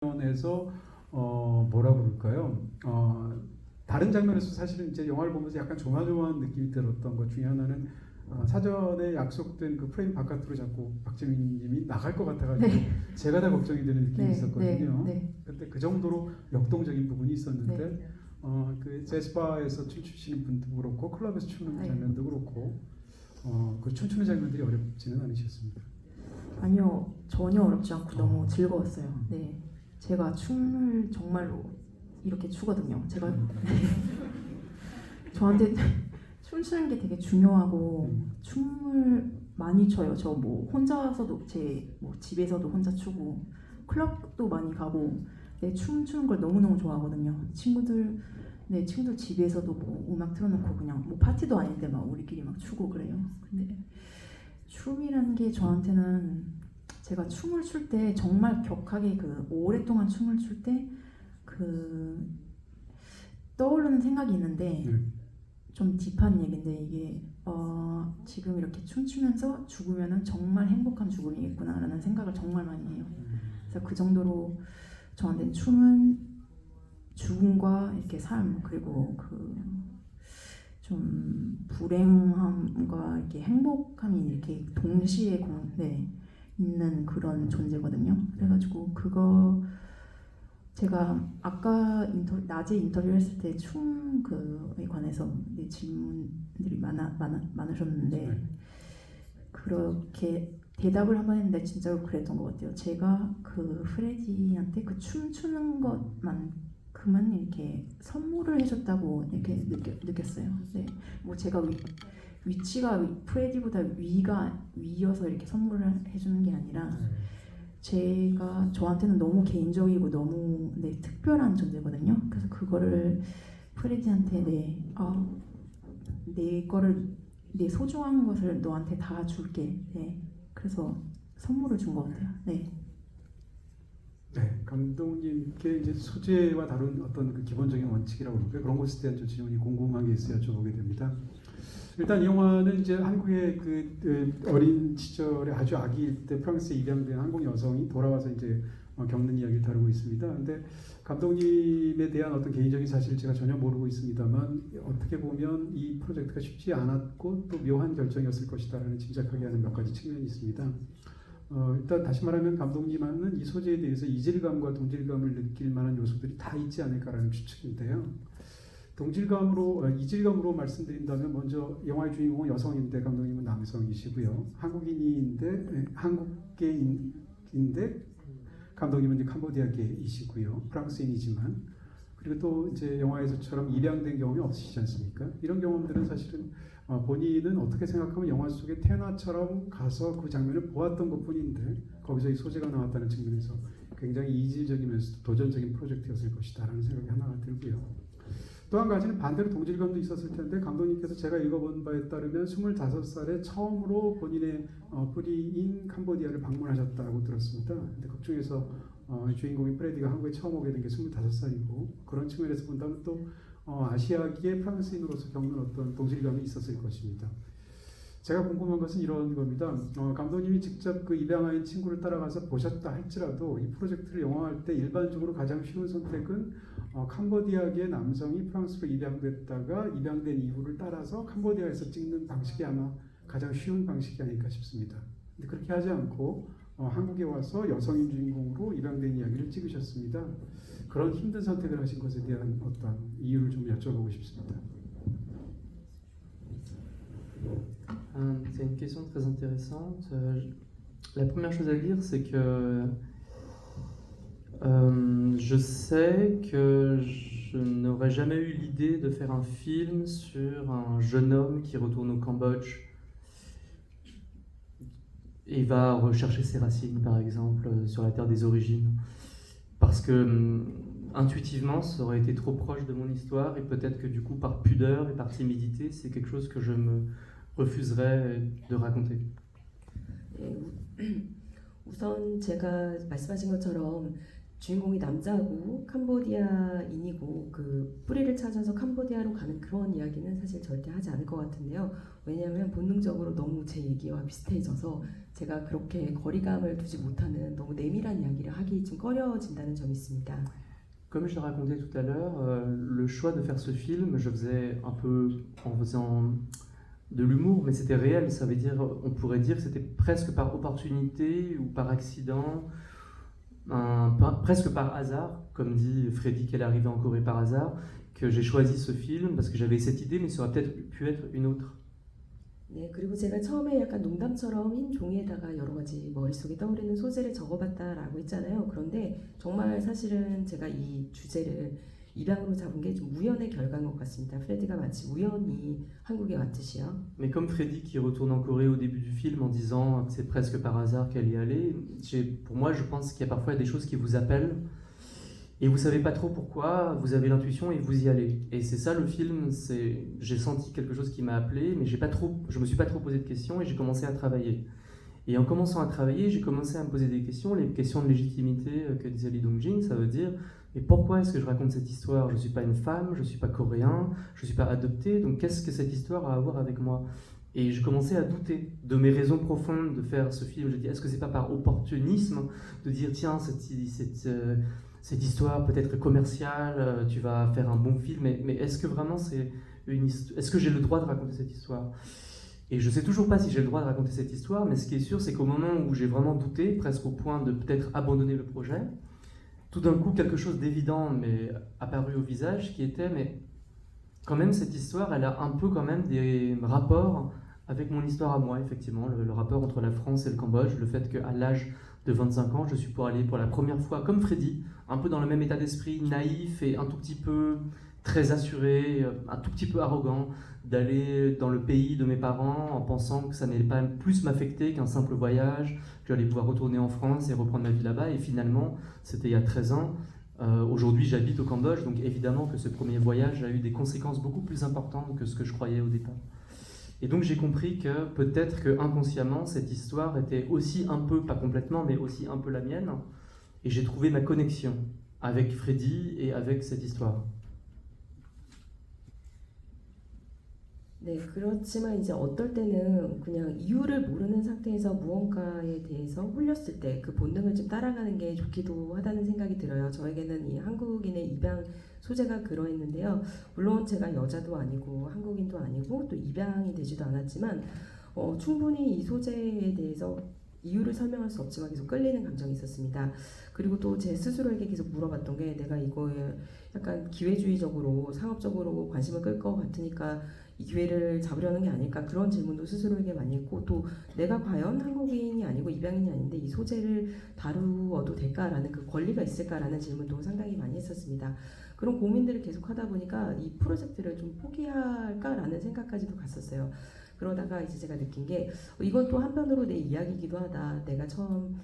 장면에서 뭐라 그럴까요? 다른 장면에서 사실은 이제 영화를 보면서 약간 조마조마한 느낌이 들었던 것 중에 하나는 사전에 약속된 그 프레임 바깥으로 자꾸 박재민님이 나갈 것 같아가지고 네. 제가 다 걱정이 되는 느낌이 네, 있었거든요. 네. 근데 그 정도로 역동적인 부분이 있었는데 네. 그 제스바에서 춤추시는 분도 그렇고 클럽에서 추는 네. 장면도 그렇고 그 춤추는 장면들이 어렵지는 않으셨습니다. 아니요, 전혀 어렵지 않고 너무 즐거웠어요. 음. 네, 제가 춤을 정말로 이렇게 추거든요. 제가 저한테 춤추는 게 되게 중요하고 춤을 많이 춰요. 저 뭐 혼자서도 제 뭐 집에서도 혼자 추고 클럽도 많이 가고 네, 춤추는 걸 너무너무 좋아하거든요. 친구들 집에서도 뭐 음악 틀어놓고 그냥 뭐 파티도 아닌데 막 우리끼리 막 추고 그래요. 근데 춤이라는 게 저한테는 제가 춤을 출 때 정말 격하게 그 오랫동안 춤을 출 때 그 떠오르는 생각이 있는데 좀 딥한 얘기인데 이게 지금 이렇게 춤추면서 죽으면은 정말 행복한 죽음이겠구나라는 생각을 정말 많이 해요. 그래서 그 정도로 저한테는 춤은 죽음과 이렇게 삶 그리고 그 좀 불행함과 이렇게 행복함이 이렇게 동시에 있는 그런 존재거든요. 그래가지고 그거 제가 아까 낮에 인터뷰를 했을 때 춤 그에 관해서 질문들이 많으셨는데 그렇게 대답을 한번 했는데 진짜로 그랬던 것 같아요. 제가 그 프레디한테 그 춤추는 것만큼은 이렇게 선물을 해줬다고 이렇게 느꼈어요. 네, 뭐 제가 위치가 프레디보다 위여서 이렇게 선물을 해주는 게 아니라 제가 저한테는 너무 개인적이고 너무 특별한 존재거든요. 그래서 그거를 프레디한테 내 소중한 것을 너한테 다 줄게. 네, 그래서 선물을 준 것 같아요. 네. 네, 감독님께 이제 소재와 다룬 어떤 그 기본적인 원칙이라고 그럴까요? 그런 것에 대한 좀 질문이 궁금한 게 있어야 여쭤보게 됩니다. 일단 이 영화는 이제 한국의 그 어린 시절에 아주 아기일 때 프랑스에 입양된 한국 여성이 돌아와서 이제 겪는 이야기를 다루고 있습니다. 근데 감독님에 대한 어떤 개인적인 사실을 제가 전혀 모르고 있습니다만 어떻게 보면 이 프로젝트가 쉽지 않았고 또 묘한 결정이었을 것이다라는 짐작하게 하는 몇 가지 측면이 있습니다. 일단 다시 말하면 감독님은 이 소재에 대해서 이질감과 동질감을 느낄 만한 요소들이 다 있지 않을까라는 추측인데요. 이질감으로 말씀드린다면 먼저 영화의 주인공은 여성인데 감독님은 남성이시고요. 한국계인데 감독님은 이제 캄보디아계이시고요. 프랑스인이지만 그리고 또 이제 영화에서처럼 입양된 경험이 없으시지 않습니까? 이런 경험들은 사실은 본인은 어떻게 생각하면 영화 속의 테나처럼 가서 그 장면을 보았던 것뿐인데 거기서 이 소재가 나왔다는 측면에서 굉장히 이질적이면서 도전적인 프로젝트였을 것이다라는 생각이 하나가 들고요. 또 한 가지는 반대로 동질감도 있었을 텐데 감독님께서 제가 읽어본 바에 따르면 25살에 처음으로 본인의 뿌리인 캄보디아를 방문하셨다고 들었습니다. 근데 그 중에서 주인공인 프레디가 한국에 처음 오게 된 게 25살이고 그런 측면에서 본다면 또 아시아계의 프랑스인으로서 겪는 어떤 동질감이 있었을 것입니다. 제가 궁금한 것은 이런 겁니다. 감독님이 직접 그 입양아인 친구를 따라가서 보셨다 할지라도 이 프로젝트를 영화할 때 일반적으로 가장 쉬운 선택은 캄보디아계 남성이 프랑스로 입양됐다가 입양된 이후를 따라서 캄보디아에서 찍는 방식이 아마 가장 쉬운 방식이 아닐까 싶습니다. 근데 그렇게 하지 않고 한국에 와서 여성인 주인공으로 입양된 이야기를 찍으셨습니다. 그런 힘든 선택을 하신 것에 대한 어떤 이유를 좀 여쭤보고 싶습니다. C'est une question très intéressante. La première chose à dire, c'est que je sais que je n'aurais jamais eu l'idée de faire un film sur un jeune homme qui retourne au Cambodge et va rechercher ses racines, par exemple, sur la terre des origines. Parce que intuitivement, ça aurait été trop proche de mon histoire et peut-être que du coup, par pudeur et par timidité, c'est quelque chose que je me refuserais de raconter. 우선 제가 말씀하신 것처럼 주인공이 남자고 캄보디아인이고 그 뿌리를 찾아서 캄보디아로 가는 그런 이야기는 사실 절대 하지 않을 것 같은데요. 왜냐하면 본능적으로 너무 제 얘기와 비슷해져서 제가 그렇게 거리감을 두지 못하는 너무 내밀한 이야기를 하기 좀 꺼려진다는 점이 있습니다. Comme je le racontais tout à l'heure, le choix de faire ce film, je faisais un peu en faisant de l'humour, mais c'était réel. Ça veut dire, on pourrait dire que c'était presque par opportunité ou par accident, presque par hasard, comme dit Freddy qu'elle est arrivée en Corée par hasard, que j'ai choisi ce film parce que j'avais cette idée, mais ça aurait peut-être pu être une autre. 네, 그리고 제가 처음에 약간 농담처럼 흰 종이에다가 여러 가지 머릿속에 떠오르는 소재를 적어봤다라고 했잖아요. 그런데 정말 사실은 제가 이 주제를 입양으로 잡은 게 좀 우연의 결과인 것 같습니다. 프레디가 마치 우연히 한국에 왔듯이요. Mais comme Freddy qui retourne en Corée au début du film en disant que c'est presque par hasard qu'elle y allait, pour moi je pense qu'il y a parfois des choses qui vous appellent et vous savez pas trop pourquoi, vous avez l'intuition et vous y allez. Et c'est ça le film, j'ai senti quelque chose qui m'a appelé, mais je me suis pas trop posé de questions et j'ai commencé à travailler. Et en commençant à travailler, j'ai commencé à me poser des questions, les questions de légitimité que disait Lee Dong-jin, ça veut dire mais pourquoi est-ce que je raconte cette histoire? Je ne suis pas une femme, je ne suis pas coréen, je ne suis pas adopté, donc qu'est-ce que cette histoire a à voir avec moi? Et je commençais à douter de mes raisons profondes de faire ce film. Je dis, est-ce que c'est pas par opportunisme de dire, tiens, cette histoire peut être commerciale, tu vas faire un bon film, mais est-ce que vraiment est-ce que j'ai le droit de raconter cette histoire? Et je ne sais toujours pas si j'ai le droit de raconter cette histoire, mais ce qui est sûr, c'est qu'au moment où j'ai vraiment douté, presque au point de peut-être abandonner le projet, tout d'un coup, quelque chose d'évident m'est apparu au visage qui était, mais quand même, cette histoire, elle a un peu quand même des rapports avec mon histoire à moi, effectivement, le rapport entre la France et le Cambodge, le fait qu'à l'âge de 25 ans, je suis pour aller pour la première fois, comme Freddy, un peu dans le même état d'esprit, naïf et un tout petit peu très assuré, un tout petit peu arrogant, d'aller dans le pays de mes parents en pensant que ça n'allait pas plus m'affecter qu'un simple voyage, que j'allais pouvoir retourner en France et reprendre ma vie là-bas. Et finalement, c'était il y a 13 ans. Aujourd'hui, j'habite au Cambodge, donc évidemment que ce premier voyage a eu des conséquences beaucoup plus importantes que ce que je croyais au départ. Et donc j'ai compris que peut-être que inconsciemment, cette histoire était aussi un peu, pas complètement, mais aussi un peu la mienne. Et j'ai trouvé ma connexion avec Freddy et avec cette histoire. 네, 그렇지만 이제 어떨 때는 그냥 이유를 모르는 상태에서 무언가에 대해서 홀렸을 때 그 본능을 좀 따라가는 게 좋기도 하다는 생각이 들어요. 저에게는 이 한국인의 입양 소재가 그러했는데요. 물론 제가 여자도 아니고 한국인도 아니고 또 입양이 되지도 않았지만 충분히 이 소재에 대해서 이유를 설명할 수 없지만 계속 끌리는 감정이 있었습니다. 그리고 또 제 스스로에게 계속 물어봤던 게 내가 이거에 약간 기회주의적으로 상업적으로 관심을 끌 것 같으니까 이 기회를 잡으려는 게 아닐까 그런 질문도 스스로에게 많이 했고 또 내가 과연 한국인이 아니고 입양인이 아닌데 이 소재를 다루어도 될까라는 그 권리가 있을까라는 질문도 상당히 많이 했었습니다. 그런 고민들을 계속 하다 보니까 이 프로젝트를 좀 포기할까라는 생각까지도 갔었어요. 그러다가 이제 제가 느낀 게 이건 또 한편으로 내 이야기이기도 하다. 내가 처음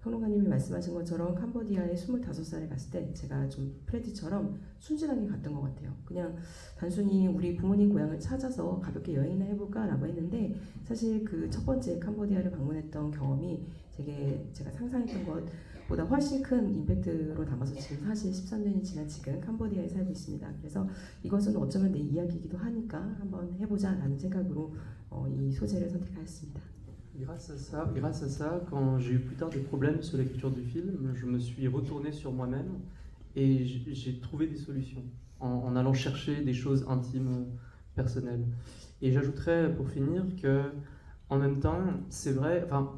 평론가님이 말씀하신 것처럼 캄보디아에 25살에 갔을 때 제가 좀 프레디처럼 순진하게 갔던 것 같아요. 그냥 단순히 우리 부모님 고향을 찾아서 가볍게 여행이나 해볼까라고 했는데 사실 그 첫 번째 캄보디아를 방문했던 경험이 되게 제가 상상했던 것보다 훨씬 큰 임팩트로 남아서 지금 사실 13년이 지난 지금 캄보디아에 살고 있습니다. 그래서 이것은 어쩌면 내 이야기이기도 하니까 한번 해보자라는 생각으로 이 소재를 선택하였습니다. Grâce à ça, quand j'ai eu plus tard des problèmes sur l'écriture du film, je me suis retourné sur moi-même et j'ai trouvé des solutions en allant chercher des choses intimes, personnelles. Et j'ajouterais pour finir que, en même temps, c'est vrai, enfin,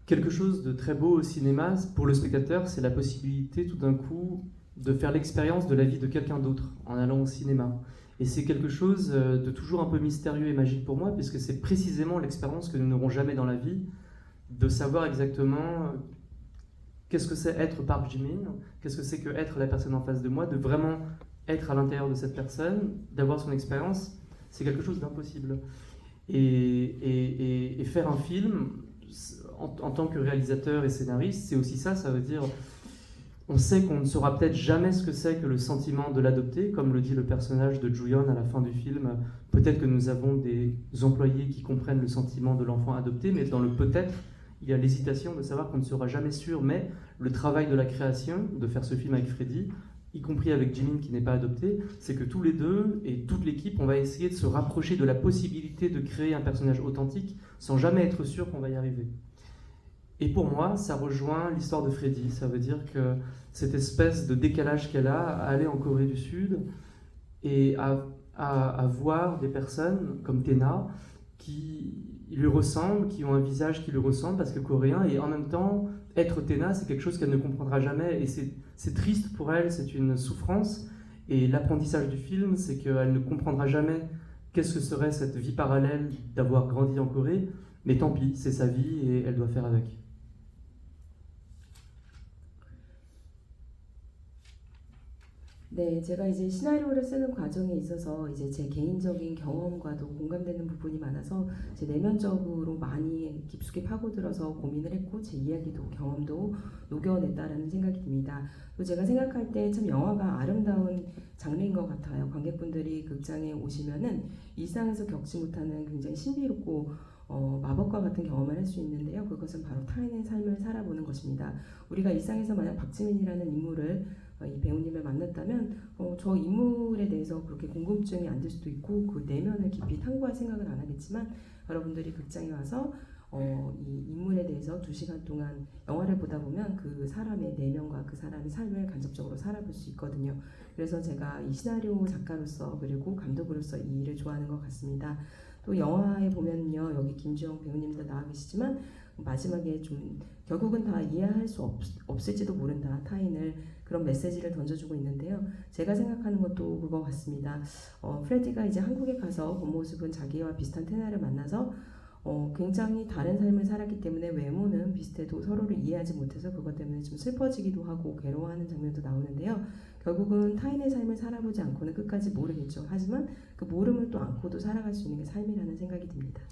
quelque chose de très beau au cinéma pour le spectateur, c'est la possibilité tout d'un coup de faire l'expérience de la vie de quelqu'un d'autre en allant au cinéma. Et c'est quelque chose de toujours un peu mystérieux et magique pour moi, puisque c'est précisément l'expérience que nous n'aurons jamais dans la vie, de savoir exactement qu'est-ce que c'est être Park Ji-min, qu'est-ce que c'est que être la personne en face de moi, de vraiment être à l'intérieur de cette personne, d'avoir son expérience, c'est quelque chose d'impossible. Et faire un film, en tant que réalisateur et scénariste, c'est aussi ça, ça veut dire... On sait qu'on ne saura peut-être jamais ce que c'est que le sentiment de l'adopter, comme le dit le personnage de Joo-yeon à la fin du film. Peut-être que nous avons des employés qui comprennent le sentiment de l'enfant adopté, mais dans le peut-être, il y a l'hésitation de savoir qu'on ne sera jamais sûr. Mais le travail de la création, de faire ce film avec Freddy, y compris avec Jimin qui n'est pas adopté, c'est que tous les deux et toute l'équipe, on va essayer de se rapprocher de la possibilité de créer un personnage authentique sans jamais être sûr qu'on va y arriver. Et pour moi, ça rejoint l'histoire de Freddy. Ça veut dire que cette espèce de décalage qu'elle a à aller en Corée du Sud et à voir des personnes comme Tena qui lui ressemblent, qui ont un visage qui lui ressemble parce que coréen, et en même temps, être Tena, c'est quelque chose qu'elle ne comprendra jamais, et c'est triste pour elle, c'est une souffrance, et l'apprentissage du film, c'est qu'elle ne comprendra jamais qu'est-ce que serait cette vie parallèle d'avoir grandi en Corée, mais tant pis, c'est sa vie, et elle doit faire avec. 네, 제가 이제 시나리오를 쓰는 과정에 있어서 이제 제 개인적인 경험과도 공감되는 부분이 많아서 제 내면적으로 많이 깊숙이 파고들어서 고민을 했고 제 이야기도 경험도 녹여냈다라는 생각이 듭니다. 또 제가 생각할 때 참 영화가 아름다운 장르인 것 같아요. 관객분들이 극장에 오시면은 일상에서 겪지 못하는 굉장히 신비롭고 마법과 같은 경험을 할 수 있는데요. 그것은 바로 타인의 삶을 살아보는 것입니다. 우리가 일상에서 만약 박지민이라는 인물을 이 배우님을 만났다면 저 인물에 대해서 그렇게 궁금증이 안 들 수도 있고 그 내면을 깊이 탐구할 생각을 안 하겠지만 여러분들이 극장에 와서 이 인물에 대해서 2시간 동안 영화를 보다 보면 그 사람의 내면과 그 사람의 삶을 간접적으로 살아볼 수 있거든요. 그래서 제가 이 시나리오 작가로서 그리고 감독으로서 이 일을 좋아하는 것 같습니다. 또 영화에 보면요, 여기 김주영 배우님도 나와 계시지만 마지막에 좀 결국은 다 이해할 수 없을지도 모른다, 타인을, 그런 메시지를 던져주고 있는데요. 제가 생각하는 것도 그거 같습니다. 프레디가 이제 한국에 가서 본 모습은 자기와 비슷한 테나를 만나서 굉장히 다른 삶을 살았기 때문에 외모는 비슷해도 서로를 이해하지 못해서 그것 때문에 좀 슬퍼지기도 하고 괴로워하는 장면도 나오는데요. 결국은 타인의 삶을 살아보지 않고는 끝까지 모르겠죠. 하지만 그 모름을 또 안고도 살아갈 수 있는 게 삶이라는 생각이 듭니다.